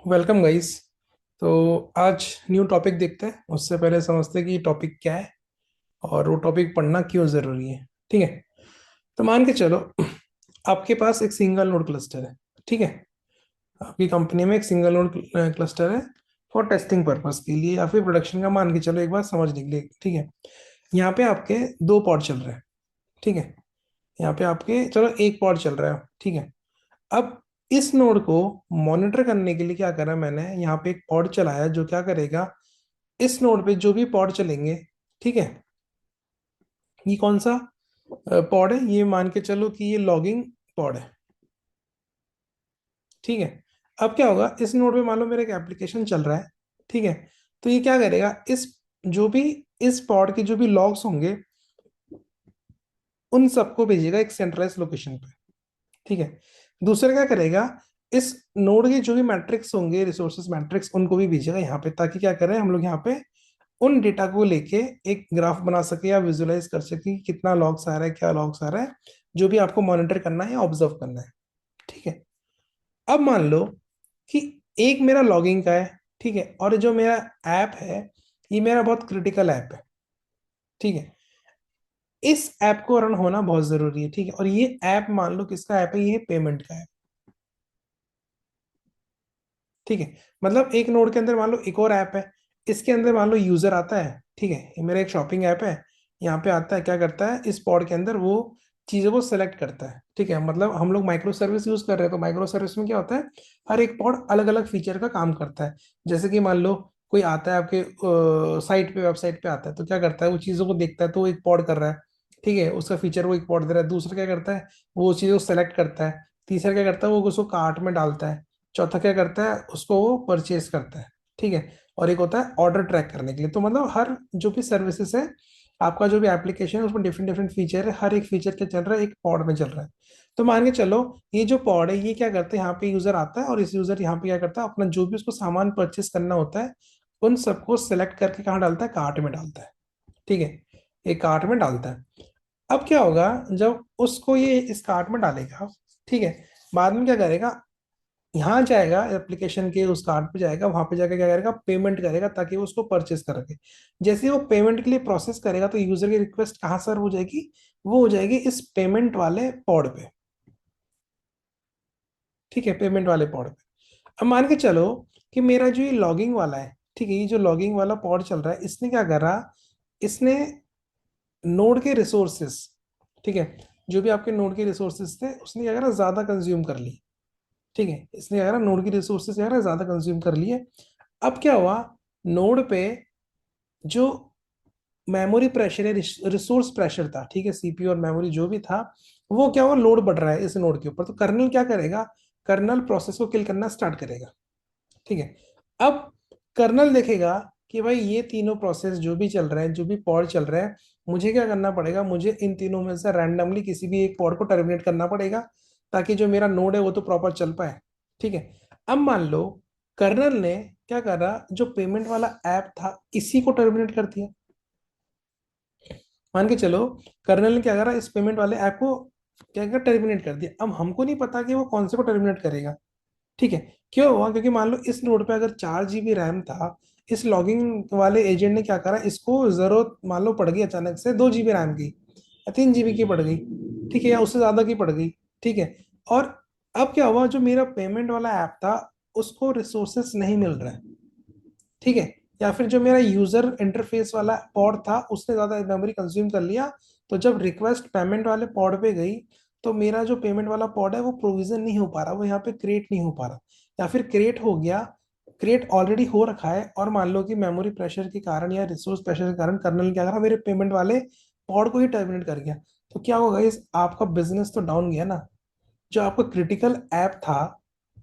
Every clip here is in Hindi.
Welcome guys. तो आज न्यू टॉपिक देखते हैं, उससे पहले समझते हैं कि टॉपिक क्या है और वो टॉपिक पढ़ना क्यों ज़रूरी है। ठीक है, तो मान के चलो आपके पास एक सिंगल नोड क्लस्टर है। ठीक है, आपकी कंपनी में एक सिंगल नोड क्लस्टर है फॉर टेस्टिंग पर्पस के लिए या फिर प्रोडक्शन का। मान के चलो एक बार समझने के लिए। ठीक है, यहाँ पे आपके दो पॉड चल रहे हैं। ठीक है, यहाँ पे आपके चलो एक पॉड चल रहा है। ठीक है, अब इस नोड को मॉनिटर करने के लिए क्या करा मैंने, यहाँ पे एक पॉड चलाया जो क्या करेगा, इस नोड पे जो भी पॉड चलेंगे। ठीक है, ये कौन सा पॉड है, ये मान के चलो कि ये लॉगिंग पॉड है। ठीक है, अब क्या होगा, इस नोड पे मान लो मेरा एक एप्लीकेशन चल रहा है। ठीक है, तो ये क्या करेगा, इस जो भी इस पॉड के जो भी लॉग्स होंगे उन सबको भेजेगा एक सेंट्रलाइज लोकेशन पे। ठीक है, दूसरा क्या करेगा, इस नोड के जो भी मैट्रिक्स होंगे, रिसोर्सेज मैट्रिक्स, उनको भी भेजेगा यहाँ पे, ताकि क्या करें हम लोग यहाँ पे उन डेटा को लेके एक ग्राफ बना सके या विजुलाइज कर सके कि कितना लॉग्स आ रहा है, क्या लॉग्स आ रहा है, जो भी आपको मॉनिटर करना है या ऑब्जर्व करना है। ठीक है, अब मान लो कि एक मेरा लॉगिंग का है। ठीक है, और जो मेरा ऐप है ये मेरा बहुत क्रिटिकल ऐप है। ठीक है, इस ऐप को रन होना बहुत जरूरी है। ठीक है, और ये ऐप मान लो किसका ऐप है, ये पेमेंट का है। ठीक है, मतलब एक नोड के अंदर मान लो एक और ऐप है, इसके अंदर मान लो यूजर आता है। ठीक है, ये मेरा एक शॉपिंग ऐप है, यहाँ पे आता है, क्या करता है, इस पॉड के अंदर वो चीज़ों को सेलेक्ट करता है। ठीक है, मतलब हम लोग माइक्रो सर्विस यूज कर रहे हैं, तो माइक्रो सर्विस में क्या होता है, हर एक पॉड अलग अलग फीचर का काम करता है। जैसे कि मान लो कोई आता है आपके साइट पे, वेबसाइट पे आता है, तो क्या करता है, वो चीज़ों को देखता है तो वो एक पॉड कर रहा है। ठीक है, उसका फीचर वो एक पॉड दे रहा है। दूसरा क्या करता है, वो उस चीज़ को सेलेक्ट करता है। तीसरा क्या करता है, वो उसको कार्ट में डालता है। चौथा क्या करता है, उसको वो परचेज करता है। ठीक है, और एक होता है ऑर्डर ट्रैक करने के लिए। तो मतलब हर जो भी सर्विसेज है, आपका जो भी एप्लीकेशन है, उसमें डिफरेंट डिफरेंट फीचर है, हर एक फीचर क्या चल रहा है, एक पॉड में चल रहा है। तो मान के चलो ये जो पॉड है ये क्या करते हैं, यहाँ पे यूजर आता है और इस यूजर यहाँ पे क्या करता है, अपना जो भी उसको सामान परचेस करना होता है उन सबको सेलेक्ट करके कहाँ डालता है, कार्ट में डालता है। ठीक है, एक कार्ट में डालता है। अब क्या होगा, जब उसको ये इस कार्ट में डालेगा, ठीक है, बाद में क्या करेगा, यहाँ जाएगा एप्लीकेशन के उस कार्ड पे जाएगा, वहां पे जाकर क्या करेगा, पेमेंट करेगा ताकि वो उसको परचेस कर सके। जैसे ही वो पेमेंट के लिए प्रोसेस करेगा तो यूजर की रिक्वेस्ट कहाँ सर्व हो जाएगी, वो हो जाएगी इस पेमेंट वाले पॉड पे। ठीक है, पेमेंट वाले पॉड पे। अब मान के चलो कि मेरा जो ये लॉगिंग वाला है, ठीक है, ये जो लॉगिंग वाला पॉड चल रहा है, इसने क्या करा, इसने नोड के रिसोर्सेस, ठीक है, जो भी आपके नोड के रिसोर्सेस थे उसने क्या करा, ज्यादा कंज्यूम कर ली। ठीक है, इसने क्या करा, नोड की रिसोर्सेस क्या करा, ज्यादा कंज्यूम कर लिए। अब क्या हुआ, नोड पे जो मेमोरी प्रेशर है, रिसोर्स प्रेशर था, ठीक है, सीपीयू और मेमोरी जो भी था, वो क्या हुआ, लोड बढ़ रहा है इस नोड के ऊपर। तो कर्नल क्या करेगा, कर्नल प्रोसेस को किल करना स्टार्ट करेगा। ठीक है, अब कर्नल देखेगा कि भाई ये तीनों प्रोसेस जो भी चल रहे हैं, जो भी पॉड चल रहे हैं, मुझे क्या करना पड़ेगा, मुझे इन तीनों में से रैंडमली किसी भी एक पॉड को टर्मिनेट करना पड़ेगा, ताकि जो मेरा नोड है वो तो प्रॉपर चल पाए। ठीक है, अब मान लो कर्नल ने क्या करा, जो पेमेंट वाला ऐप था इसी को टर्मिनेट कर दिया। मान के चलो कर्नल ने क्या करा, इस पेमेंट वाले ऐप को क्या करा, टर्मिनेट कर दिया। अब हमको नहीं पता कि वो कौन से को टर्मिनेट करेगा। ठीक है, क्यों हुआ, क्योंकि मान लो इस नोड पे अगर 4 GB रैम था, इस लॉगिंग वाले एजेंट ने क्या करा, इसको जरूरत मान लो पड़ गई अचानक से 2 GB रैम की या 3 GB की पड़ गई। ठीक है, या उससे ज्यादा की पड़ गई। ठीक है, और अब क्या हुआ, जो मेरा पेमेंट वाला ऐप था उसको रिसोर्सेस नहीं मिल रहा है। ठीक है, या फिर जो मेरा यूजर इंटरफेस वाला पॉड था उसने ज्यादा मेमोरी कंज्यूम कर लिया। तो जब रिक्वेस्ट पेमेंट वाले पॉड पे गई, तो मेरा जो पेमेंट वाला पॉड है वो प्रोविजन नहीं हो पा रहा, वो यहाँ पे क्रिएट नहीं हो पा रहा, या फिर क्रिएट हो गया, क्रिएट ऑलरेडी हो रखा है, और मान लो कि मेमोरी प्रेशर के कारण या रिसोर्स प्रेशर के कारण कर्नल क्या करा, मेरे पेमेंट वाले पॉड को ही टर्मिनेट कर गया। तो क्या होगा इस आपका बिजनेस तो डाउन गया ना, जो आपका क्रिटिकल ऐप था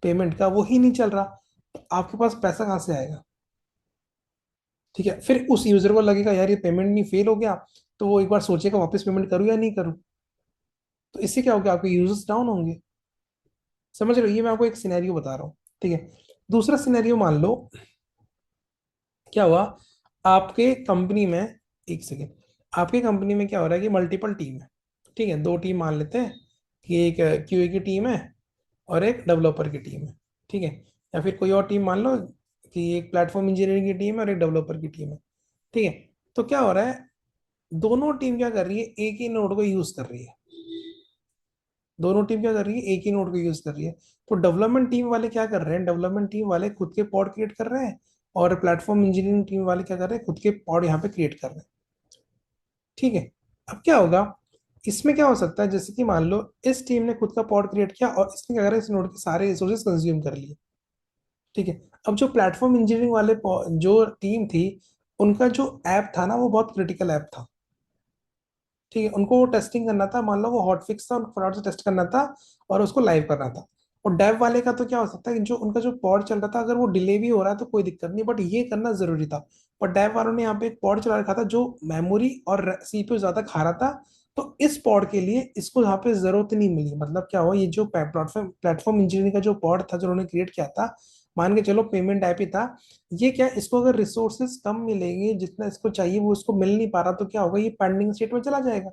पेमेंट का वो ही नहीं चल रहा, तो आपके पास पैसा कहाँ से आएगा। ठीक है, फिर उस यूजर को लगेगा यार ये पेमेंट नहीं, फेल हो गया, तो वो एक बार सोचेगा वापस पेमेंट करूँ या नहीं करूँ। तो इससे क्या होगा, आपके यूजर्स डाउन होंगे। समझ रहे हो, ये मैं आपको एक सिनेरियो बता रहा हूँ। ठीक है, दूसरा सिनेरियो मान लो क्या हुआ, आपके कंपनी में, एक सेकेंड, आपके कंपनी में क्या हो रहा है कि मल्टीपल टीम है। ठीक है, दो टीम मान लेते हैं कि एक क्यूए की टीम है और एक डेवलपर की टीम है। ठीक है, या फिर कोई और टीम मान लो कि एक प्लेटफॉर्म इंजीनियरिंग की टीम है और एक डेवलपर की टीम है, ठीक है। तो क्या हो रहा है, दोनों टीम क्या कर रही है, एक ही नोड को यूज कर रही है। दोनों टीम क्या कर रही है, एक ही नोड को यूज कर रही है। तो डेवलपमेंट टीम वाले क्या कर रहे हैं, डेवलपमेंट टीम वाले खुद के पॉड क्रिएट कर रहे हैं, और प्लेटफॉर्म इंजीनियरिंग टीम वाले क्या कर रहे हैं, खुद के पॉड यहाँ पे क्रिएट कर रहे हैं, ठीक है। अब क्या होगा, इसमें क्या हो सकता है, जैसे कि मान लो इस टीम ने खुद का पॉड क्रिएट किया और इसने क्या करा, इस नोड के सारे रिसोर्सेज कंज्यूम कर लिए, ठीक है। अब जो प्लेटफॉर्म इंजीनियरिंग वाले जो टीम थी, उनका जो ऐप था ना, वो बहुत क्रिटिकल ऐप था, ठीक है। उनको वो टेस्टिंग करना था, मान लो वो हॉट फिक्स था, उनको फटाफट से टेस्ट करना था और उसको लाइव करना था। और डेव वाले का तो क्या हो सकता है, जो उनका जो पॉड चल रहा था, अगर वो डिले भी हो रहा है तो कोई दिक्कत नहीं, बट ये करना जरूरी था। पर डेव वालों ने यहाँ पे एक पॉड चला रखा था जो मेमोरी और सीपीयू ज्यादा खा रहा था। तो इस पॉड के लिए इसको यहाँ पे जरूरत नहीं मिली। मतलब क्या हुआ, ये जो प्लेटफॉर्म प्लेटफॉर्म इंजीनियरिंग का जो पॉड था जो उन्होंने क्रिएट किया था, मान के चलो पेमेंट ऐप ही था, ये क्या, इसको अगर रिसोर्सेज कम मिलेंगे, जितना इसको चाहिए वो इसको मिल नहीं पा रहा, तो क्या होगा, ये पेंडिंग स्टेट में चला जाएगा,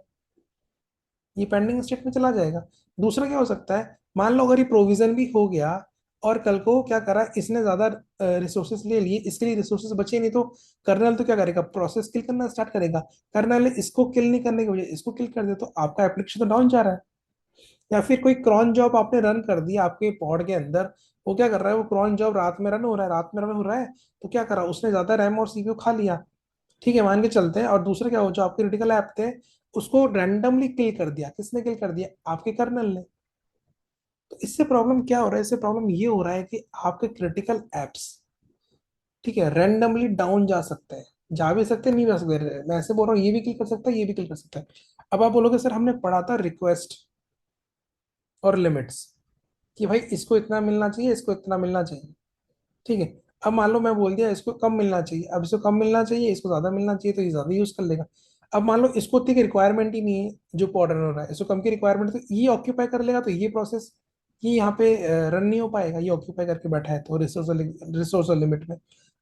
ये पेंडिंग स्टेट में चला जाएगा। दूसरा क्या हो सकता है, मान लो अगर ये प्रोविजन भी हो गया और कल को क्या करा, इसने ज्यादा रिसोर्सेस ले लिए, इसके लिए रिसोर्सेस बचे नहीं, तो कर्नल तो क्या करेगा, प्रोसेस किल करना स्टार्ट करेगा। कर्नल ने इसको किल नहीं करने की वजह इसको किल कर दे, तो आपका एप्लीकेशन तो डाउन जा रहा है। या फिर कोई क्रॉन जॉब आपने रन कर दिया आपके पॉड के अंदर, वो क्या कर रहा है, वो क्रॉन जॉब रात में रन हो रहा है, रात में रन हो रहा है, तो क्या करा, उसने ज्यादा रैम और सीपीयू खा लिया, ठीक है, मान के चलते हैं। और दूसरा क्या हो, जो आपके क्रिटिकल ऐप थे, उसको रैंडमली किल कर दिया, किसने किल कर दिया, आपके कर्नल ने। तो इससे प्रॉब्लम क्या हो रहा है, इससे प्रॉब्लम ये हो रहा है कि आपके क्रिटिकल एप्स, ठीक है, रैंडमली डाउन जा सकते हैं, जा भी सकते हैं, नहीं जा सकते। मैं ऐसे बोल रहा हूँ, ये भी किल कर सकता है, ये भी किल कर सकता है। अब आप बोलोगे सर हमने पढ़ा था रिक्वेस्ट और लिमिट्स, कि भाई इसको इतना मिलना चाहिए, इसको इतना मिलना चाहिए, ठीक है। अब मान लो मैं बोल दिया इसको कम मिलना चाहिए, अब इसको कम मिलना चाहिए, इसको ज्यादा मिलना चाहिए, तो ये ज्यादा यूज कर लेगा। अब मान लो इसको उतनी की रिक्वायरमेंट ही नहीं है, जो पॉड रन हो रहा है इसको कम की रिक्वायरमेंट, तो ये ऑक्यूपाई कर लेगा, तो ये प्रोसेस ये यहाँ पे रन नहीं हो पाएगा, ये ऑक्यूपाई करके बैठा है, तो रिसोर्स और लिमिट में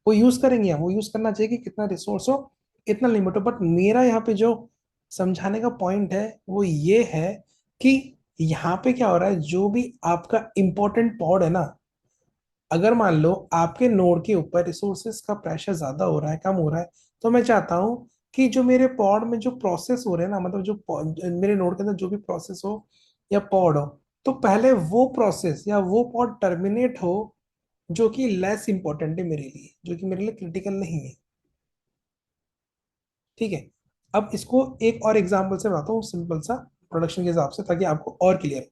वो यूज करेंगे, वो यूज करना चाहिए कि कितना रिसोर्स हो, इतना लिमिट हो। बट मेरा यहाँ पे जो समझाने का पॉइंट है वो ये है कि यहाँ पे क्या हो रहा है, जो भी आपका इंपॉर्टेंट पॉड है ना, अगर मान लो आपके नोड के ऊपर रिसोर्सेस का प्रेशर ज्यादा हो रहा है, कम हो रहा है, तो मैं चाहता हूँ कि जो मेरे पॉड में जो प्रोसेस हो रहे हैं ना, मतलब जो मेरे नोड के अंदर जो भी प्रोसेस हो या पॉड हो, तो पहले वो प्रोसेस या वो पॉड टर्मिनेट हो, जो कि लेस इंपॉर्टेंट है मेरे लिए, जो कि मेरे लिए क्रिटिकल नहीं है, ठीक है। अब इसको एक और एग्जांपल से बताता हूँ, सिंपल सा, प्रोडक्शन के हिसाब से, ताकि आपको और क्लियर हो,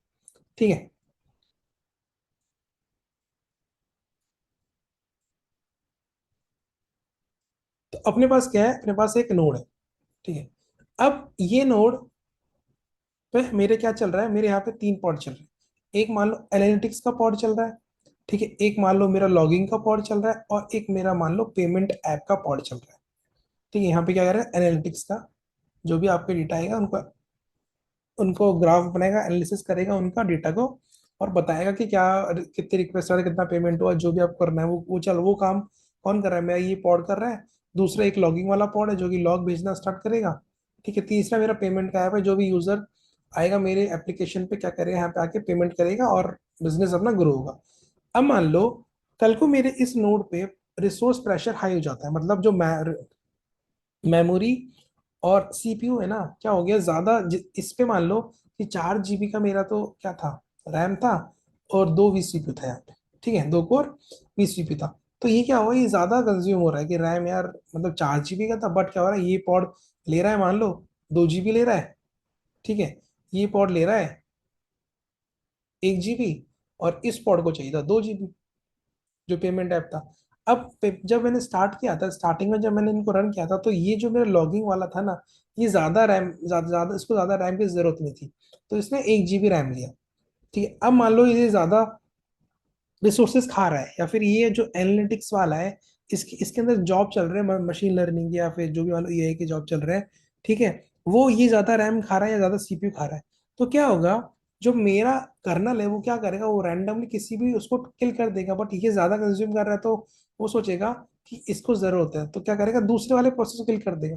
ठीक है। तो अपने पास क्या है, अपने पास एक नोड है, ठीक है। अब ये नोड पे मेरे क्या चल रहा है, मेरे यहाँ पे तीन पॉड चल रहे हैं। एक मान लो एनालिटिक्स का पॉड चल रहा है, ठीक है। एक मान लो मेरा लॉगिंग का पॉड चल रहा है, और एक मेरा मान लो पेमेंट ऐप का पॉड चल रहा है, ठीक है। यहाँ पे क्या कर रहा है, एनालिटिक्स का जो भी आपके डेटा आएगा उनको उनको ग्राफ बनाएगा, एनालिसिस करेगा उनका डेटा को, और बताएगा कि क्या कितने रिक्वेस्ट आ रहे, कितना पेमेंट हुआ, जो भी आपको करना है वो काम कौन कर रहा है, मेरा ये पॉड कर रहा है। दूसरा एक लॉगिंग वाला पॉड है जो कि लॉग भेजना स्टार्ट करेगा, ठीक है। तीसरा मेरा पेमेंट का ऐप है, जो भी यूजर आएगा मेरे एप्लीकेशन पे क्या करेगा, यहाँ पे आके पेमेंट करेगा और बिजनेस अपना ग्रो होगा। अब मान लो कल को मेरे इस नोड पे रिसोर्स प्रेशर हाई हो जाता है, मतलब जो मेमोरी और सीपीयू है ना, क्या हो गया ज्यादा, इस पे मान लो कि 4 जीबी का मेरा तो क्या था, रैम था, और 2 वी सीपीयू था यहाँ पे, ठीक है, 2 कोर 20 सीपीयू था। तो ये क्या हुआ, ये ज्यादा कंज्यूम हो रहा है कि रैम यार, मतलब 4 जीबी का था, बट क्या हो रहा है, ये पॉड ले रहा है मान लो 2 जीबी ले रहा है, ठीक है। ये पॉड ले रहा है 1 जीबी, और इस पॉड को चाहिए था 2 जीबी, जो पेमेंट ऐप था। अब जब मैंने स्टार्ट किया था, स्टार्टिंग में जब मैंने इनको रन किया था, तो ये जो मेरा लॉगिंग वाला था ना, ये ज्यादा रैम, ज्यादा इसको ज्यादा रैम की जरूरत नहीं थी, तो इसने 1 जीबी रैम लिया, ठीक है। अब मान लो ये ज्यादा रिसोर्सेज खा रहा है, या फिर ये जो एनालिटिक्स वाला है, इसके अंदर जॉब चल रहे हैं मशीन लर्निंग या फिर जो भी मान लो एआई के जॉब चल रहे हैं, ठीक है, वो ये ज्यादा रैम खा रहा है या ज्यादा सीपीयू खा रहा है, तो क्या होगा, जो मेरा कर्नल है वो क्या करेगा, वो रैंडमली किसी भी उसको किल कर देगा, बट ये ज्यादा कंज्यूम कर रहा है, तो वो सोचेगा कि इसको जरूरत है, तो क्या करेगा, दूसरे वाले प्रोसेस को किल कर देगा,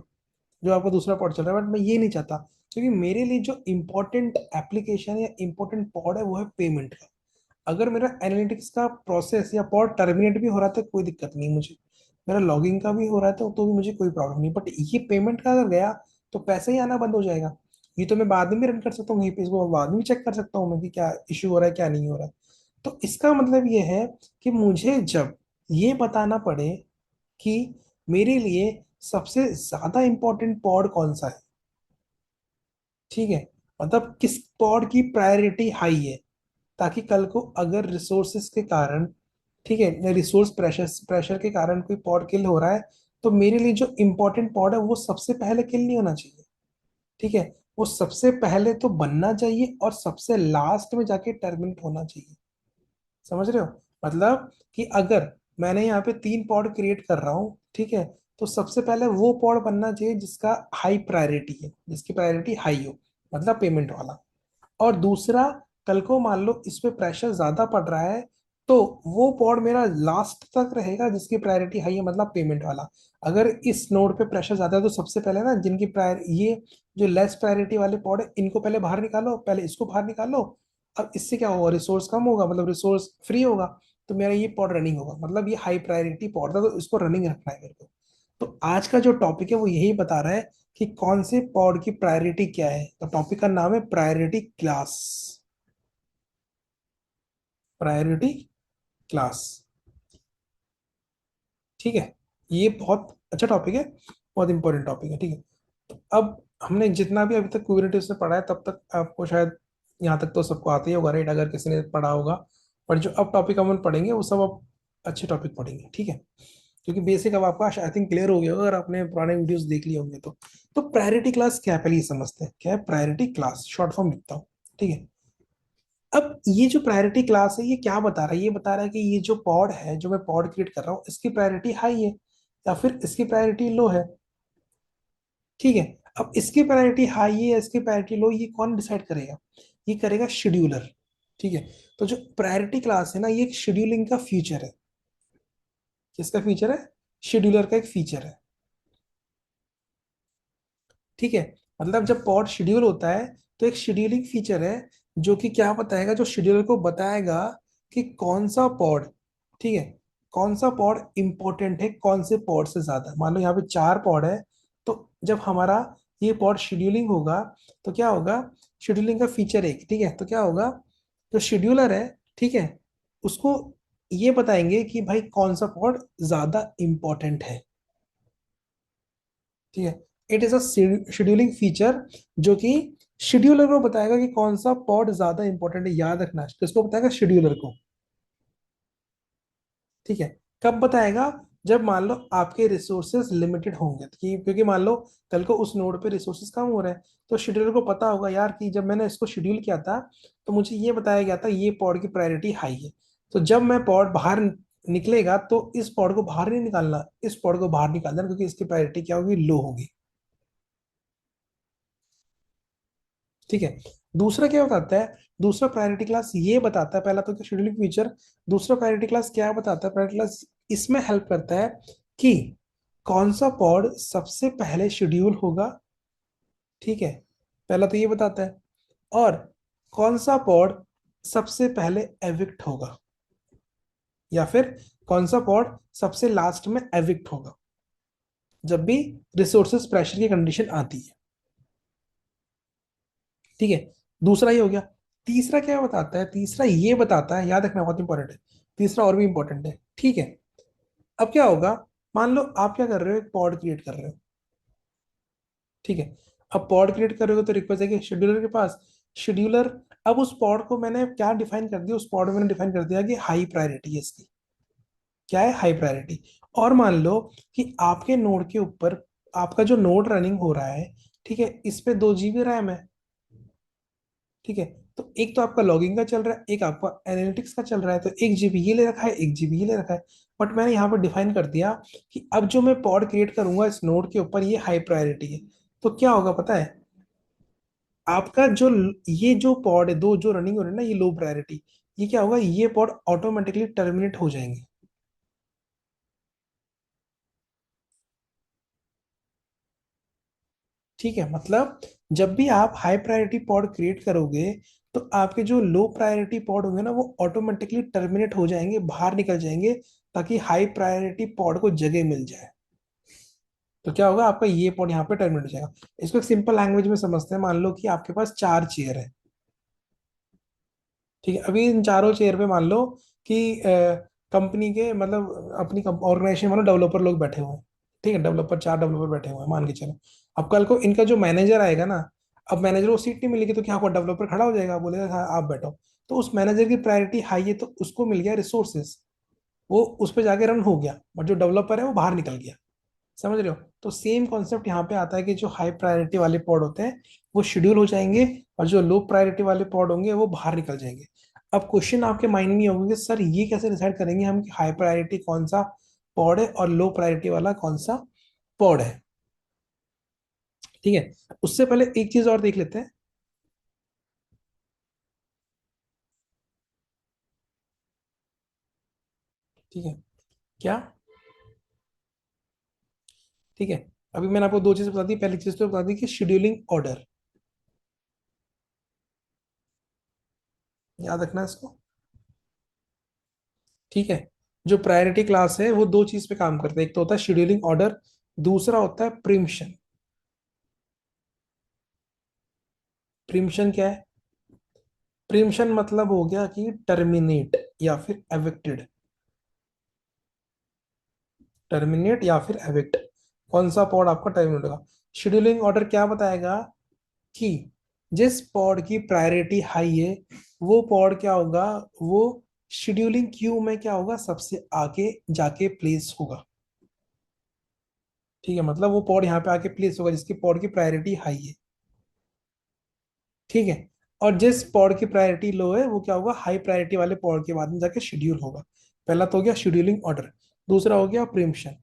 जो आपका दूसरा पॉड चल रहा है। बट मैं ये नहीं चाहता, क्योंकि मेरे लिए जो इंपॉर्टेंट एप्लीकेशन या इंपॉर्टेंट पॉड है वो है पेमेंट का। अगर मेरा एनालिटिक्स का प्रोसेस या पॉड टर्मिनेट भी हो रहा था कोई दिक्कत नहीं मुझे, मेरा लॉगिंग का भी हो रहा था तो भी मुझे कोई प्रॉब्लम नहीं, बट ये पेमेंट का अगर गया तो पैसा ही आना बंद हो जाएगा। ये तो मैं बाद में भी रन कर सकता हूँ वहीं पे, इसको बाद में भी चेक कर सकता हूँ मैं कि क्या इश्यू हो रहा है क्या नहीं हो रहा है। तो इसका मतलब ये है कि मुझे जब ये बताना पड़े कि मेरे लिए सबसे ज्यादा इंपॉर्टेंट पॉड कौन सा है, ठीक है, मतलब किस पॉड की प्रायोरिटी हाई है, ताकि कल को अगर रिसोर्सेस के कारण, ठीक है, रिसोर्स प्रेशर प्रेशर के कारण कोई पॉड किल हो रहा है, तो मेरे लिए जो इंपॉर्टेंट पॉड है वो सबसे पहले किल नहीं होना चाहिए, ठीक है, वो सबसे पहले तो बनना चाहिए और सबसे लास्ट में जाके टर्मिनेट होना चाहिए। समझ रहे हो? मतलब कि अगर मैंने यहाँ पे 3 पॉड क्रिएट कर रहा हूँ, ठीक है, तो सबसे पहले वो पॉड बनना चाहिए जिसका हाई प्रायोरिटी है, जिसकी प्रायोरिटी हाई हो, मतलब पेमेंट वाला। और दूसरा, कल को मान लो इस पे प्रेशर ज्यादा पड़ रहा है, तो वो पॉड मेरा लास्ट तक रहेगा जिसकी प्रायोरिटी हाई है, मतलब पेमेंट वाला। अगर इस नोड पे प्रेशर ज्यादा है तो सबसे पहले ना जिनकी प्रायर ये जो लेस प्रायोरिटी वाले पॉड है इनको पहले बाहर निकालो, पहले इसको बाहर निकालो। अब इससे क्या होगा, रिसोर्स कम होगा, मतलब रिसोर्स फ्री होगा, तो मेरा ये पॉड रनिंग होगा, मतलब ये हाई प्रायोरिटी पॉड था तो इसको रनिंग रखना है मेरे को। तो आज का जो टॉपिक है वो यही बता रहा है कि कौन से पॉड की प्रायोरिटी क्या है। तो टॉपिक का नाम है प्रायोरिटी क्लास। प्रायोरिटी क्लास, ठीक है, ये बहुत अच्छा टॉपिक है, बहुत इंपॉर्टेंट टॉपिक है, ठीक है। तो अब हमने जितना भी अभी तक कुबरनेटिस से पढ़ा है तब तक आपको शायद यहाँ तक तो सबको आते ही होगा, राइट, अगर किसी ने पढ़ा होगा। पर जो अब टॉपिक हम पढ़ेंगे वो सब अब अच्छे टॉपिक पढ़ेंगे, ठीक है, क्योंकि बेसिक अब आपका आई थिंक क्लियर हो गया होगा अगर आपने पुराने वीडियोस देख लिए होंगे तो प्रायोरिटी क्लास क्या है पहले ये समझते हैं, क्या है प्रायोरिटी क्लास, शॉर्ट फॉर्म लिखता हूँ, ठीक है। अब ये जो प्रायोरिटी क्लास है ये क्या बता रहा है, ये बता रहा है कि ये जो पॉड है, जो मैं पॉड क्रिएट कर रहा हूँ, इसकी प्रायोरिटी हाई है या फिर इसकी प्रायोरिटी लो है, ठीक है। अब इसकी प्रायोरिटी हाई है या इसकी प्रायोरिटी लो, ये कौन डिसाइड करेगा, ये करेगा शेड्यूलर, ठीक है। तो जो प्रायोरिटी क्लास है ना ये एक शेड्यूलिंग का फीचर है। किसका फीचर है? शेड्यूलर का एक फीचर है, ठीक है। मतलब जब पॉड शेड्यूल होता है तो एक शेड्यूलिंग फीचर है जो कि क्या बताएगा, जो शेड्यूलर को बताएगा कि कौन सा पॉड, ठीक है, कौन सा पॉड इंपॉर्टेंट है कौन से पॉड से ज्यादा। मान लो यहाँ पे 4 पॉड है, तो जब हमारा ये पॉड शेड्यूलिंग होगा तो क्या होगा, शेड्यूलिंग का फीचर एक, ठीक है, तो क्या होगा, जो शेड्यूलर है, ठीक है, उसको ये बताएंगे कि भाई कौन सा पॉड ज्यादा इंपॉर्टेंट है, ठीक है। It is a scheduling feature जो कि शेड्यूलर को बताएगा कि कौन सा पॉड ज्यादा इंपॉर्टेंट है, याद रखना किसको बताएगा, शेड्यूलर को, ठीक है। कब बताएगा, जब मान लो आपके रिसोर्सेज लिमिटेड होंगे, क्योंकि मान लो कल को उस नोड पे रिसोर्सेज कम हो रहे हैं, तो शेड्यूलर को पता होगा यार कि जब मैंने इसको शेड्यूल किया था तो मुझे ये बताया गया था ये पॉड की प्रायोरिटी हाई है, तो जब मैं पॉड बाहर निकलेगा तो इस पॉड को बाहर नहीं निकालना, इस पॉड को बाहर निकालना, क्योंकि इसकी प्रायोरिटी क्या होगी, लो होगी, ठीक है। दूसरा क्या बताता है, दूसरा प्रायोरिटी क्लास ये बताता है, पहला तो क्या शेड्यूलिंग फीचर, दूसरा प्रायोरिटी क्लास क्या बताता है, प्रायोरिटी क्लास इसमें हेल्प करता है कि कौन सा पॉड सबसे पहले शेड्यूल होगा, ठीक है, पहला तो ये बताता है, और कौन सा पॉड सबसे पहले एविक्ट होगा, या फिर कौन सा पॉड सबसे लास्ट में एविक्ट होगा, जब भी रिसोर्सेस प्रेशर की कंडीशन आती है, ठीक है। दूसरा ये हो गया। तीसरा क्या बताता है, तीसरा ये बताता है, याद रखना बहुत इंपॉर्टेंट है, तीसरा और भी इंपॉर्टेंट है, ठीक है। अब क्या होगा, मान लो आप क्या कर रहे हो, एक पॉड क्रिएट कर रहे हो, ठीक है। अब पॉड क्रिएट कर रहे हो तो रिक्वेस्ट है कि शेड्यूलर के पास, शेड्यूलर, अब उस पॉड को मैंने क्या डिफाइन कर दिया, उस पॉड में मैंने डिफाइन कर दिया कि हाई प्रायोरिटी है इसकी, क्या है, हाई प्रायोरिटी। और मान लो कि आपके नोड के ऊपर आपका जो नोड रनिंग हो रहा है, ठीक है, इस पे 2 GB रैम है, ठीक है। तो एक तो आपका लॉगिंग का चल रहा है, एक आपका एनालिटिक्स का चल रहा है, तो 1 GB ये ले रखा है, 1 GB ये ले रखा है। बट मैंने यहाँ पर डिफाइन कर दिया कि अब जो मैं पॉड क्रिएट करूंगा इस नोड के ऊपर ये हाई प्रायोरिटी है, तो क्या होगा पता है, आपका जो ये जो पॉड है, दो जो रनिंग हो रहे हैं ना ये लो प्रायोरिटी, ये क्या होगा, ये पॉड ऑटोमेटिकली टर्मिनेट हो जाएंगे, ठीक है। मतलब जब भी आप हाई प्रायोरिटी पॉड क्रिएट करोगे तो आपके जो लो प्रायोरिटी पॉड होंगे ना वो ऑटोमेटिकली टर्मिनेट हो जाएंगे, बाहर निकल जाएंगे, ताकि हाई प्रायोरिटी पॉड को जगह मिल जाए। तो क्या होगा, आपका ये पॉड यहाँ पे टर्मिनेट हो जाएगा। इसको एक सिंपल लैंग्वेज में समझते हैं। मान लो कि आपके पास 4 चेयर है, ठीक है। अभी इन चारों चेयर पे मान लो कि कंपनी के मतलब अपनी ऑर्गेनाइजेशन वाले डेवलपर लोग बैठे हुए हैं, ठीक है। डेवलपर, 4 डेवलपर बैठे हुए हैं मान के चलो। अब कल को इनका जो मैनेजर आएगा ना, अब मैनेजर को सीट नहीं मिलेगी तो क्या होगा, डेवलपर खड़ा हो जाएगा, बोलेगा हाँ आप बैठो। तो उस मैनेजर की प्रायोरिटी हाई है तो उसको मिल गया रिसोर्सेस, वो उस पर जाके रन हो गया, बट जो डेवलपर है वो बाहर निकल गया। समझ रहे हो? तो सेम कॉन्सेप्ट यहाँ पे आता है कि जो हाई प्रायोरिटी वाले पॉड होते हैं वो शेड्यूल हो जाएंगे, और जो लो प्रायोरिटी वाले पॉड होंगे वो बाहर निकल जाएंगे। अब क्वेश्चन आपके माइंड में होगा कि सर ये कैसे डिसाइड करेंगे हम कि हाई प्रायोरिटी कौन सा पॉड है और लो प्रायोरिटी वाला कौन सा पॉड है? ठीक है, उससे पहले एक चीज और देख लेते हैं। ठीक है, क्या? ठीक है, अभी मैंने आपको दो चीजें बता दी। पहली चीज तो बता दी कि शेड्यूलिंग ऑर्डर, याद रखना है इसको। ठीक है, जो प्रायोरिटी क्लास है वो दो चीज पे काम करता है, एक तो होता है शेड्यूलिंग ऑर्डर, दूसरा होता है प्रीम्पशन। प्रीम्पशन क्या है? प्रीम्पशन मतलब हो गया कि टर्मिनेट या फिर एविक्टेड। टर्मिनेट या फिर एविक्ट, कौन सा पॉड आपका टर्मिनेट होगा? शेड्यूलिंग ऑर्डर क्या बताएगा कि जिस पॉड की प्रायोरिटी हाई है वो पॉड क्या होगा, वो शेड्यूलिंग क्यू में क्या होगा, सबसे आगे जाके प्लेस होगा। ठीक है, मतलब वो पॉड यहाँ पे आके प्लेस होगा जिसकी पॉड की प्रायोरिटी हाई है। ठीक है, और जिस पॉड की प्रायोरिटी लो है वो क्या होगा, हाई प्रायोरिटी वाले पॉड के बाद में जाके शेड्यूल होगा। पहला तो हो गया शेड्यूलिंग ऑर्डर, दूसरा हो गया प्रीम्पशन।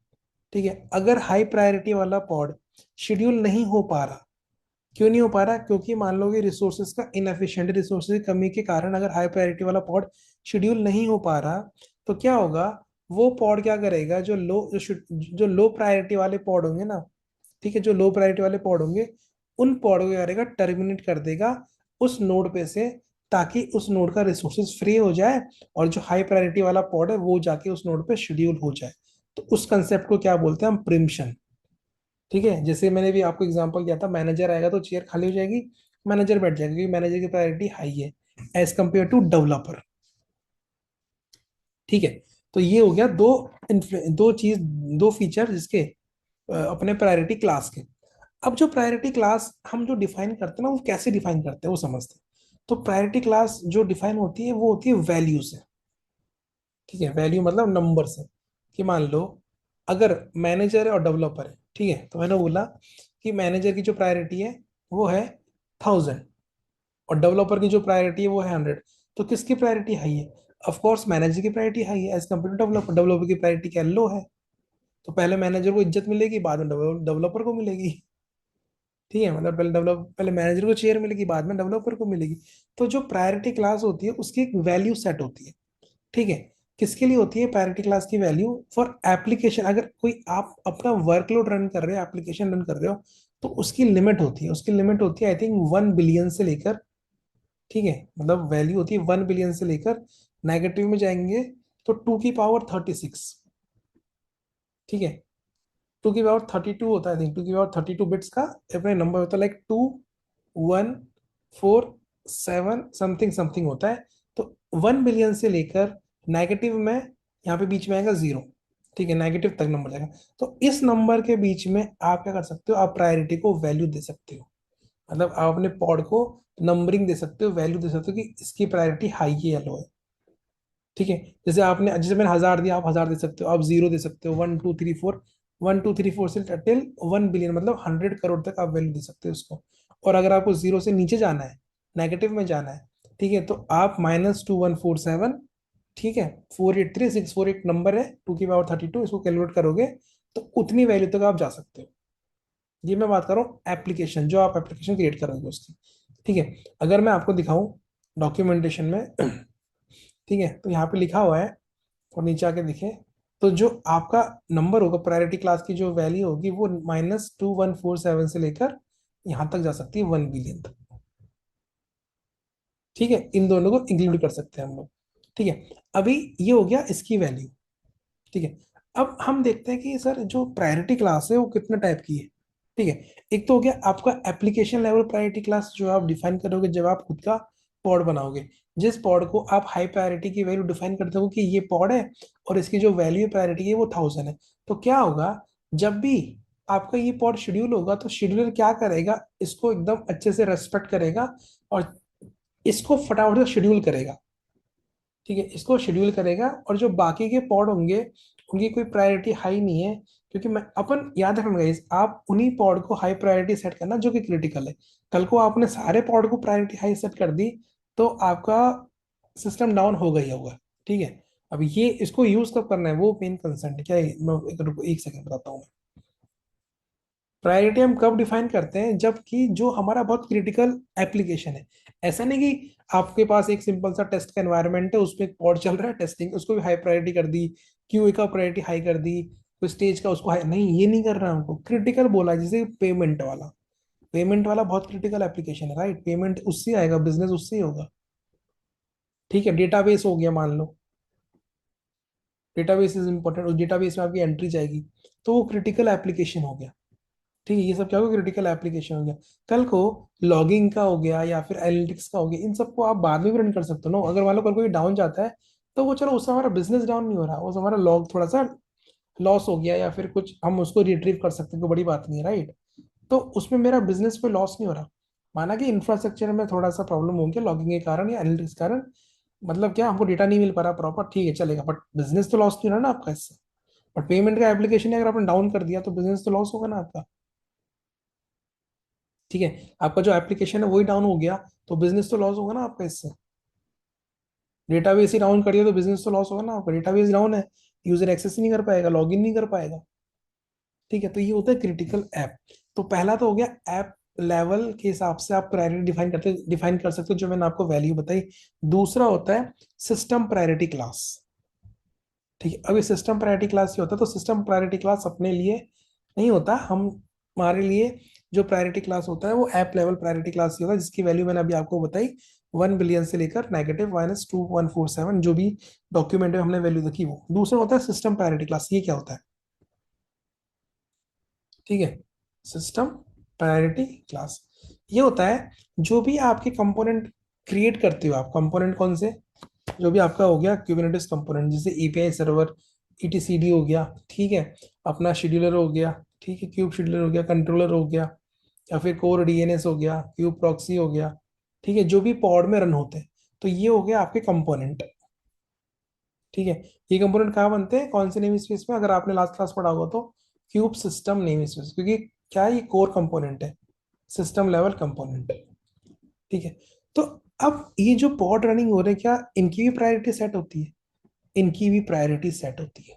ठीक है, अगर हाई प्रायोरिटी वाला पॉड शेड्यूल नहीं हो पा रहा, क्यों नहीं हो पा रहा, क्योंकि मान लो कि रिसोर्सेज का इनएफिशिएंट, रिसोर्सेज की कमी के कारण अगर हाई प्रायोरिटी वाला पॉड शेड्यूल नहीं हो पा रहा, तो क्या होगा, वो पॉड क्या करेगा, जो लो प्रायोरिटी वाले पॉड होंगे ना, ठीक है, जो लो प्रायोरिटी वाले पॉड होंगे उन पॉड को क्या करेगा, टर्मिनेट कर देगा उस नोड पे से, ताकि उस नोड का रिसोर्सेज फ्री हो जाए और जो हाई प्रायोरिटी वाला पॉड है वो जाके उस नोड पे शेड्यूल हो जाए। तो उस कंसेप्ट को क्या बोलते हैं हम, प्रिम्पशन। ठीक है, जैसे मैंने भी आपको एग्जांपल दिया था, मैनेजर आएगा तो चेयर खाली हो जाएगी, मैनेजर बैठ जाएगा क्योंकि मैनेजर की प्रायोरिटी हाई है एज कंपेयर टू डेवलपर। ठीक है, तो ये हो गया दो चीज, दो फीचर जिसके अपने प्रायोरिटी क्लास के। अब जो प्रायोरिटी क्लास हम जो डिफाइन करते हैं ना, वो कैसे डिफाइन करते हैं वो समझते हैं। तो प्रायोरिटी क्लास जो डिफाइन होती है वो होती है वैल्यू से। ठीक है, वैल्यू मतलब नंबर से। कि मान लो अगर मैनेजर है और डेवलपर है, ठीक है, तो मैंने बोला कि मैनेजर की जो प्रायोरिटी है वो है 1000, और डेवलपर की जो प्रायोरिटी है वो है 100। तो किसकी प्रायोरिटी हाई है? ऑफ कोर्स मैनेजर की प्रायोरिटी हाई है as compare to developer. Developer की प्रायोरिटी क्या लो है, तो पहले मैनेजर को इज्जत मिलेगी, बाद में डेवलपर को मिलेगी। ठीक है, मतलब पहले मैनेजर को चेयर मिलेगी, बाद में डेवलपर को मिलेगी। तो जो प्रायोरिटी क्लास होती है उसकी एक वैल्यू सेट होती है। ठीक है, किसके लिए होती है प्रायोरिटी क्लास की वैल्यू? For application. अगर कोई आप अपना वर्कलोड रन कर रहे हो, एप्लीकेशन रन कर रहे हो, तो उसकी लिमिट होती है, उसकी लिमिट होती है आई थिंक 1 बिलियन से लेकर। ठीक है, मतलब वैल्यू होती है 1 बिलियन से लेकर, नेगेटिव में जाएंगे तो 2 की पावर 36। ठीक है, 2 की पावर 32 होता है, 2 की पावर 32 बिट्स का अपने नंबर होता है, लाइक 2 1 4 7 समथिंग समथिंग होता है। तो 1 बिलियन से लेकर नेगेटिव में यहाँ पे बीच में आएगा 0। ठीक है, नेगेटिव तक नंबर जाएगा। तो इस नंबर के बीच में आप क्या कर सकते हो, आप प्रायोरिटी को वैल्यू दे सकते हो। मतलब आप अपने पॉड को नंबरिंग दे सकते हो, वैल्यू दे सकते हो कि इसकी प्रायोरिटी हाई है या लो है। ठीक है, जैसे मैंने 1000 दिया, आप 1000 दे सकते हो, आप 0 दे सकते हो, 1 2 3 4, 1 2 3 4 से टिल 1 बिलियन, मतलब 100 करोड़ तक आप वैल्यू दे सकते हो उसको। और अगर आपको 0 से नीचे जाना है, नेगेटिव में जाना है, ठीक है, तो आप -2147, ठीक है, 483648 नंबर है, 2 की पावर 32, इसको कैलकुलेट करोगे तो उतनी वैल्यू तक आप जा सकते हो। ये मैं बात कर रहा हूँ एप्लीकेशन, जो आप एप्लीकेशन क्रिएट करोगे उसकी। ठीक है, अगर मैं आपको दिखाऊं डॉक्यूमेंटेशन में ठीक है, तो यहाँ पे लिखा हुआ है और नीचे आके दिखे, तो जो आपका नंबर होगा प्रायोरिटी क्लास की जो वैल्यू होगी वो -2147 से लेकर यहाँ तक जा सकती है 1 बिलियन तक। ठीक है, इन दोनों को इंक्लूड कर सकते हैं हम लोग। ठीक है, अभी ये हो गया इसकी वैल्यू। ठीक है, अब हम देखते हैं कि सर जो प्रायोरिटी क्लास है वो कितने टाइप की है। ठीक है, एक तो हो गया आपका एप्लीकेशन लेवल प्रायोरिटी क्लास, जो आप डिफाइन करोगे जब आप खुद का पॉड बनाओगे। जिस पॉड को आप हाई प्रायोरिटी की वैल्यू डिफाइन करते हो कि ये पॉड है और इसकी जो वैल्यू प्रायोरिटी है वो 1000 है, तो क्या होगा, जब भी आपका ये पॉड शेड्यूल होगा तो शेड्यूलर क्या करेगा, इसको एकदम अच्छे से रेस्पेक्ट करेगा और इसको फटाफट से शेड्यूल करेगा। ठीक है, इसको शेड्यूल करेगा, और जो बाकी के पॉड होंगे उनकी कोई प्रायोरिटी हाई नहीं है, क्योंकि मैं अपन याद रखना गाइस, आप उन्हीं पॉड को हाई प्रायोरिटी सेट करना जो कि क्रिटिकल है। कल को आपने सारे पॉड को प्रायोरिटी हाई सेट कर दी तो आपका सिस्टम डाउन होगा ही होगा। ठीक है, अब ये इसको यूज कब करना है वो मेन कंसर्न है, क्या है? मैं एक सेकंड बताता हूँ। प्रायोरिटी हम कब डिफाइन करते हैं, जबकि जो हमारा बहुत क्रिटिकल एप्लीकेशन है। ऐसा नहीं कि आपके पास एक सिंपल सा टेस्ट का एनवायरनमेंट है, उसमें एक पॉड चल रहा है टेस्टिंग, उसको भी हाई प्रायोरिटी कर दी, क्यूए का प्रायोरिटी हाई कर दी, कोई स्टेज का उसको हाई नहीं, ये नहीं कर रहा हमको। क्रिटिकल बोला है, जैसे पेमेंट वाला। पेमेंट वाला बहुत क्रिटिकल एप्लीकेशन है, राइट? पेमेंट उससे आएगा, बिजनेस उससे ही होगा। ठीक है, डेटाबेस हो गया मान लो, डेटाबेस इज इंपॉर्टेंट, उस डेटाबेस में आपकी एंट्री जाएगी, तो वो क्रिटिकल एप्लीकेशन हो गया। ठीक है, ये सब क्या होगा, क्रिटिकल एप्लीकेशन हो गया। कल को लॉगिंग का हो गया या फिर एनालिटिक्स का हो गया, इन सबको आप बाद में भी रन कर सकते हो ना। अगर मान लो कल कोई डाउन जाता है तो वो चलो, उससे हमारा बिजनेस डाउन नहीं हो रहा, वो हमारा लॉग थोड़ा सा लॉस हो गया या फिर कुछ, हम उसको रिट्रीव कर सकते हैं, कोई बड़ी बात नहीं है, राइट? तो उसमें मेरा बिजनेस पे लॉस नहीं हो रहा। माना कि इंफ्रास्ट्रक्चर में थोड़ा सा प्रॉब्लम हो गया लॉगिंग के कारण या एनालिटिक्स के कारण, मतलब क्या, हमको डेटा नहीं मिल पा रहा प्रॉपर, ठीक है चलेगा, बट बिजनेस तो लॉस नहीं हो रहा ना आपका इससे। बट पेमेंट का एप्लीकेशन अगर आपने डाउन कर दिया तो बिजनेस तो लॉस होगा ना आपका। ठीक है, आपका जो एप्लीकेशन है वही डाउन हो गया तो बिजनेस तो लॉस होगा ना आपका इससे। डेटाबेस ही डाउन कर दिया तो बिजनेस तो लॉस होगा ना आपका, डेटाबेस डाउन है, यूजर एक्सेस ही नहीं कर पाएगा, लॉगिन नहीं कर पाएगा। ठीक है, तो ये होता है क्रिटिकल ऐप। तो पहला तो हो गया ऐप लेवल के हिसाब से आप प्रायोरिटी डिफाइन कर सकते हो, जो मैंने आपको वैल्यू बताई। दूसरा होता है सिस्टम प्रायोरिटी क्लास। ठीक है, अभी सिस्टम प्रायोरिटी क्लास ये होता है, तो सिस्टम प्रायोरिटी क्लास अपने लिए नहीं होता, हम हमारे लिए जो प्रायोरिटी क्लास होता है वो ऐप लेवल प्रायोरिटी क्लास ही होता है, जिसकी वैल्यू मैंने अभी आपको बताई, 1 बिलियन से लेकर -2147, जो भी डॉक्यूमेंट में हमने वैल्यू देखी वो। दूसरा होता है सिस्टम प्रायोरिटी क्लास, ये क्या होता है? ठीक है, सिस्टम प्रायोरिटी क्लास ये होता है, जो भी आपके कंपोनेंट क्रिएट करते हो आप, कंपोनेंट कौन से, जो भी आपका हो गया क्यूबरनेटिस कंपोनेंट, जैसे एपीआई सर्वर, ईटीसीडी हो गया, ठीक है, अपना शेड्यूलर हो गया, ठीक है, क्यूब शेड्यूलर हो गया, कंट्रोलर हो गया, या फिर कोर डीएनएस हो गया, क्यूब प्रॉक्सी हो गया। ठीक है, जो भी पॉड में रन होते हैं, तो ये हो गया आपके कंपोनेंट। ठीक है, ये कंपोनेंट कहाँ बनते हैं, कौन से नेम स्पेस में, अगर आपने लास्ट क्लास पढ़ा होगा तो क्यूब सिस्टम नेम स्पेस, क्योंकि क्या है, ये कोर कंपोनेंट है, सिस्टम लेवल कंपोनेंट। ठीक है, तो अब ये जो पॉड रनिंग हो रहे हैं, क्या इनकी भी प्रायोरिटी सेट होती है? इनकी भी प्रायोरिटी सेट होती है।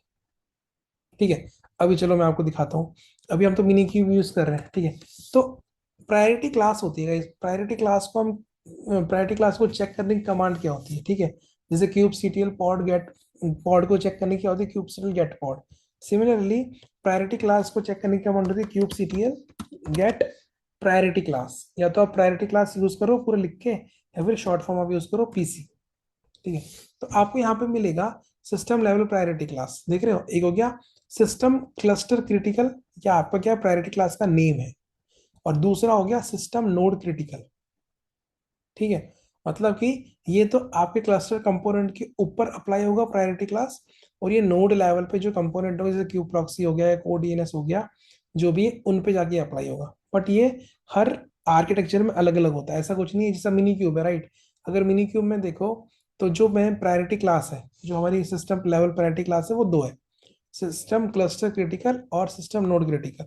ठीक है, अभी चलो मैं आपको दिखाता हूँ। अभी हम तो मिनी क्यूब यूज कर रहे हैं, ठीक है। तो प्रायोरिटी क्लास होती है, प्रायोरिटी क्लास को हम, प्रायोरिटी क्लास को चेक करने की कमांड क्या होती है, ठीक है? जैसे kube CTL pod get, pod को चेक करने की क्या होती है, kube CTL get pod. Similarly priority class को चेक करने की कमांड होती है kube CTL get priority class. या तो आप प्रायोरिटी क्लास यूज करो पूरा लिख के, या फिर शॉर्ट फॉर्म आप यूज करो पीसी। ठीक है, तो आपको यहाँ पे मिलेगा सिस्टम लेवल प्रायोरिटी क्लास, देख रहे हो, एक हो गया सिस्टम क्लस्टर क्रिटिकल, या आपका क्या प्रायोरिटी क्लास का नेम है, और दूसरा हो गया सिस्टम नोड क्रिटिकल। ठीक है, मतलब कि ये तो आपके क्लस्टर कंपोनेंट के ऊपर अप्लाई होगा प्रायोरिटी क्लास, और ये नोड लेवल पे जो कंपोनेंट हो, जैसे क्यू प्रॉक्सी हो गया, कोड डीएनएस हो गया, जो भी है उन पे जाके अप्लाई होगा। बट ये हर आर्किटेक्चर में अलग अलग होता है, ऐसा कुछ नहीं है, जैसा मिनी क्यूब है, राइट? अगर मिनी क्यूब में देखो तो जो मैं प्रायोरिटी क्लास है, जो हमारी सिस्टम लेवल प्रायोरिटी क्लास है वो दो है, सिस्टम क्लस्टर क्रिटिकल और सिस्टम नोड क्रिटिकल।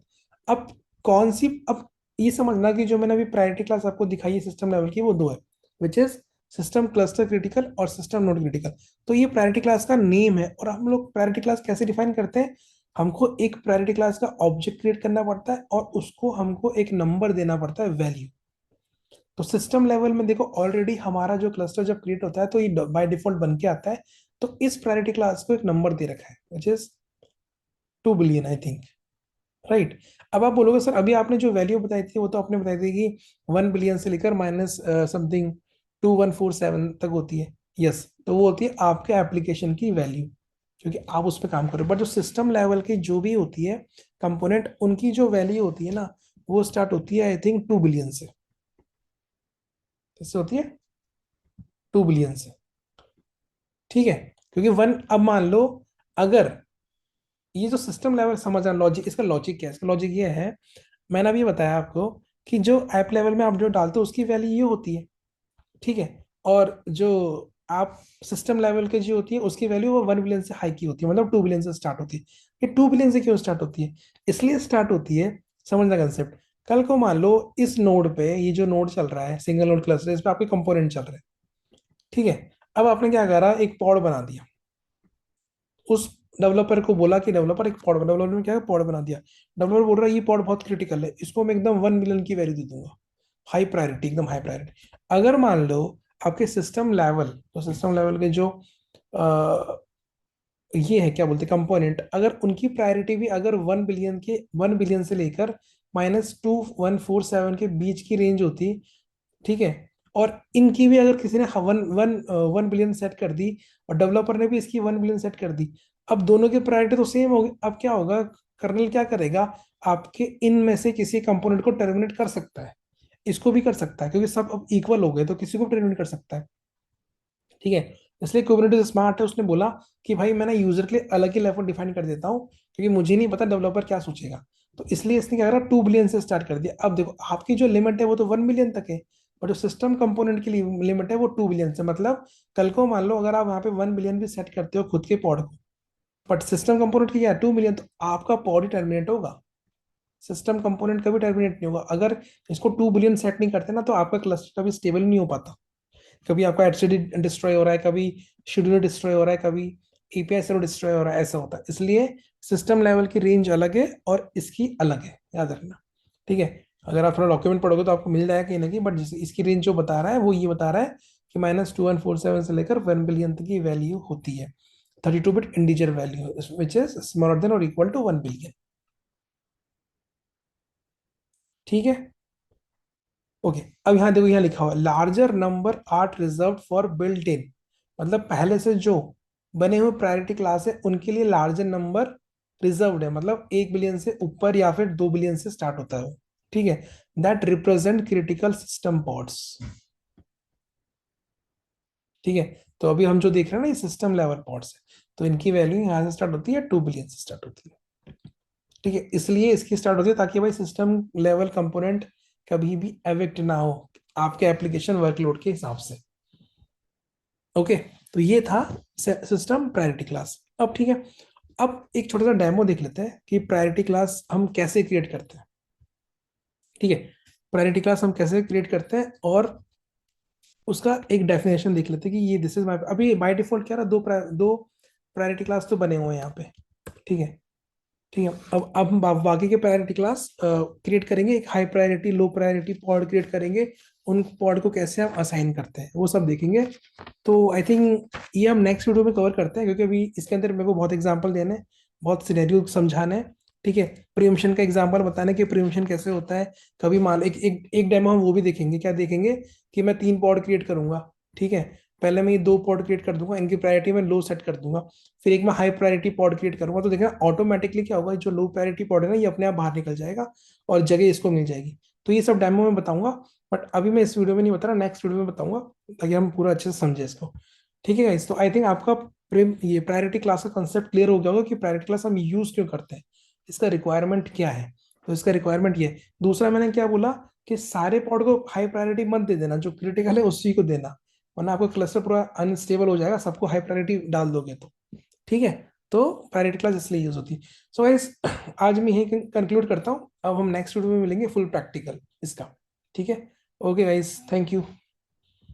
अब कौन सी, अब ये समझना कि जो मैंने अभी प्रायोरिटी क्लास आपको दिखाई है सिस्टम लेवल की, वो दो है, which is system cluster critical और सिस्टम नोड क्रिटिकल। तो ये प्रायोरिटी क्लास का नेम है, और हम लोग प्रायोरिटी क्लास कैसे डिफाइन करते हैं, हमको एक प्रायोरिटी क्लास का ऑब्जेक्ट क्रिएट करना पड़ता है और उसको हमको एक नंबर देना पड़ता है, वैल्यू। तो सिस्टम लेवल में देखो, ऑलरेडी हमारा जो क्लस्टर जब क्रिएट होता है तो ये बाय डिफॉल्ट बन के आता है, तो इस प्रायोरिटी क्लास को एक नंबर दे रखा है, which is 2 billion I think, right? अब आप बोलोगे सर अभी आपने जो वैल्यू बताई थी वो तो आपने बताई थी कि 1 बिलियन से लेकर माइनस समथिंग 2147 तक होती है। यस, तो वो होती है आपके एप्लीकेशन की वैल्यू, क्योंकि आप उस पर काम करो। बट जो सिस्टम लेवल की जो भी होती है कंपोनेंट, उनकी जो वैल्यू होती है ना, वो स्टार्ट होती है आई थिंक 2 बिलियन से। किससे होती है? 2 बिलियन से। ठीक है, क्योंकि वन, अब मान लो, अगर ये जो सिस्टम लेवल समझना लॉजिक, इसका लॉजिक क्या है? इसका लॉजिक ये है, मैंने अभी बताया आपको कि जो ऐप लेवल में आप जो डालते हो उसकी वैल्यू ये होती है। ठीक है, और जो आप सिस्टम लेवल की जो होती है उसकी वैल्यू वो 1 बिलियन से हाई की होती है, मतलब 2 बिलियन से स्टार्ट होती है। ये 2 बिलियन से क्यों स्टार्ट होती है? इसलिए स्टार्ट होती है, समझना कंसेप्ट। कल को मान लो इस नोड पे, ये जो नोड चल रहा है सिंगल नोड क्लस्टर, इस पे आपके कंपोनेंट चल रहे हैं। ठीक है, अब आपने क्या करा, एक पॉड बना दिया। उस डेवलपर को बोला कि डेवलपर एक पॉड, डेवलपर ने क्या पॉड बना दिया। डेवलपर बोल रहा है ये पॉड बहुत क्रिटिकल है, इसको मैं एकदम 1 बिलियन की वैल्यू दे दूंगा, हाई प्रायोरिटी, एकदम हाई प्रायोरिटी। अगर मान लो आपके सिस्टम लेवल, तो सिस्टम लेवल के जो ये है क्या बोलते हैं कंपोनेंट, अगर उनकी प्रायोरिटी भी अगर 1 बिलियन के, 1 बिलियन से लेकर -2147 के बीच की रेंज होती, ठीक है, और इनकी भी अगर किसी ने वन वन 1 बिलियन सेट कर दी और डेवलपर ने भी इसकी 1 बिलियन सेट कर दी, अब दोनों की प्रायोरिटी तो सेम होगी। अब क्या होगा, कर्नल क्या करेगा, आपके इनमें से किसी कंपोनेंट को टर्मिनेट कर सकता है, इसको भी कर सकता है, क्योंकि सब अब इक्वल हो गए तो किसी को भी टर्मिनेट कर सकता है। ठीक है, इसलिए कुबरनेटिस स्मार्ट है, उसने बोला कि भाई मैंने यूजर के लिए अलग ही लेवल डिफाइन कर देता हूँ, क्योंकि मुझे नहीं पता डेवलपर क्या सोचेगा। तो इसलिए इसने क्या करा, 2 बिलियन से स्टार्ट कर दिया। अब देखो आपकी जो लिमिट है वो तो 1 बिलियन तक है, और जो सिस्टम कंपोनेंट की लिमिट है वो 2 बिलियन से। मतलब कल को मान लो अगर आप वहां पे 1 बिलियन भी सेट करते हो खुद के पॉड को, बट सिस्टम कंपोनेंट की क्या है, 2 बिलियन, तो आपका पॉड ही टर्मिनेट होगा, सिस्टम कंपोनेंट कभी टर्मिनेट नहीं होगा। अगर इसको 2 बिलियन सेट नहीं करते ना, तो आपका क्लस्टर कभी स्टेबल नहीं हो पाता। कभी आपका एचटीडी डिस्ट्रॉय हो रहा है, कभी शेड्यूलर डिस्ट्रॉय हो रहा है, कभी एपीआई सर्वर डिस्ट्रॉय हो रहा है, ऐसा होता है। इसलिए सिस्टम लेवल की रेंज अलग है और इसकी अलग है, याद रखना। ठीक है, अगर आप थोड़ा डॉक्यूमेंट पढ़ोगे तो आपको मिल जाएगा कहीं ना कहीं, बट इसकी रेंज जो बता रहा है वो ये बता रहा है कि -2147 से लेकर 1 बिलियन तक की वैल्यू होती है, 32 bit integer value which is smaller than और इक्वल टू 1 बिलियन। ठीक है, ओके। अब यहाँ देखो, यहाँ लिखा हुआ larger number art reserve for built in, मतलब पहले से जो बने हुए प्रायोरिटी क्लास है उनके लिए लार्जर नंबर रिजर्व्ड है, मतलब 1 बिलियन से ऊपर या फिर 2 बिलियन से स्टार्ट होता है वो। ठीक है, that represent critical system pods. ठीक है, तो अभी हम जो देख रहे हैं ना ये सिस्टम लेवल पॉड्स है, तो इनकी वैल्यू यहाँ से स्टार्ट होती है, 2 बिलियन से स्टार्ट होती है। ठीक है, इसलिए इसकी स्टार्ट होती है ताकि भाई सिस्टम लेवल कंपोनेंट कभी भी एविक्ट ना हो आपके एप्लीकेशन वर्कलोड के हिसाब से। ओके, तो ये था सिस्टम प्रायोरिटी क्लास। अब ठीक है, अब एक छोटा सा डेमो देख लेते हैं कि प्रायोरिटी क्लास हम कैसे क्रिएट करते हैं। ठीक है, प्रायोरिटी क्लास हम कैसे क्रिएट करते हैं और उसका एक डेफिनेशन देख लेते हैं कि ये दिस इज माय, अभी बाय डिफॉल्ट क्या रहा, दो प्रायोरिटी क्लास तो बने हुए हैं यहाँ पे। ठीक है, ठीक है, अब हम बाकी के प्रायोरिटी क्लास क्रिएट करेंगे, एक high priority low priority pod create करेंगे, उन पॉड को कैसे हम असाइन करते हैं वो सब देखेंगे। तो आई थिंक ये हम नेक्स्ट वीडियो में कवर करते हैं, क्योंकि अभी इसके अंदर मेरे को बहुत एग्जांपल देने हैं, बहुत सिनेरियो समझाना है। ठीक है, प्रीएम्पशन का एग्जांपल बताना है कि प्रीएम्पशन कैसे होता है। कभी मान लो एक डेमो हम वो भी देखेंगे, क्या देखेंगे कि मैं 3 पॉड क्रिएट करूंगा। ठीक है, पहले मैं ये 2 पॉड क्रिएट कर दूंगा, इनकी प्रायोरिटी मैं लो सेट कर दूंगा, फिर एक मैं हाई प्रायोरिटी पॉड क्रिएट करूंगा, तो देखना ऑटोमेटिकली क्या होगा, जो लो प्रायोरिटी पॉड है ना ये अपने आप बाहर निकल जाएगा और जगह इसको मिल जाएगी। तो ये सब डेमो में बताऊंगा, बट अभी मैं इस वीडियो में नहीं बता रहा, नेक्स्ट वीडियो में बताऊंगा, ताकि हम पूरा अच्छे से समझे इसको। ठीक है गाइस, तो आई थिंक आपका प्रेम ये प्रायोरिटी क्लास का कंसेप्ट क्लियर हो गया होगा कि प्रायोरिटी क्लास हम यूज क्यों करते हैं, इसका रिक्वायरमेंट क्या है। तो इसका रिक्वायरमेंट ये है। दूसरा मैंने क्या बोला कि सारे पॉड को हाई प्रायोरिटी मत दे देना, जो क्रिटिकल है उसी को देना, वरना आपका क्लस्टर पूरा अनस्टेबल हो जाएगा, सबको हाई प्रायोरिटी डाल दोगे तो। ठीक है, तो प्रायोरिटी क्लास इसलिए यूज होती है। सो गाइस, आज मैं यही कंक्लूड करता हूँ, अब हम नेक्स्ट वीडियो में मिलेंगे फुल प्रैक्टिकल इसका। ठीक है, ओके गाइस, थैंक यू।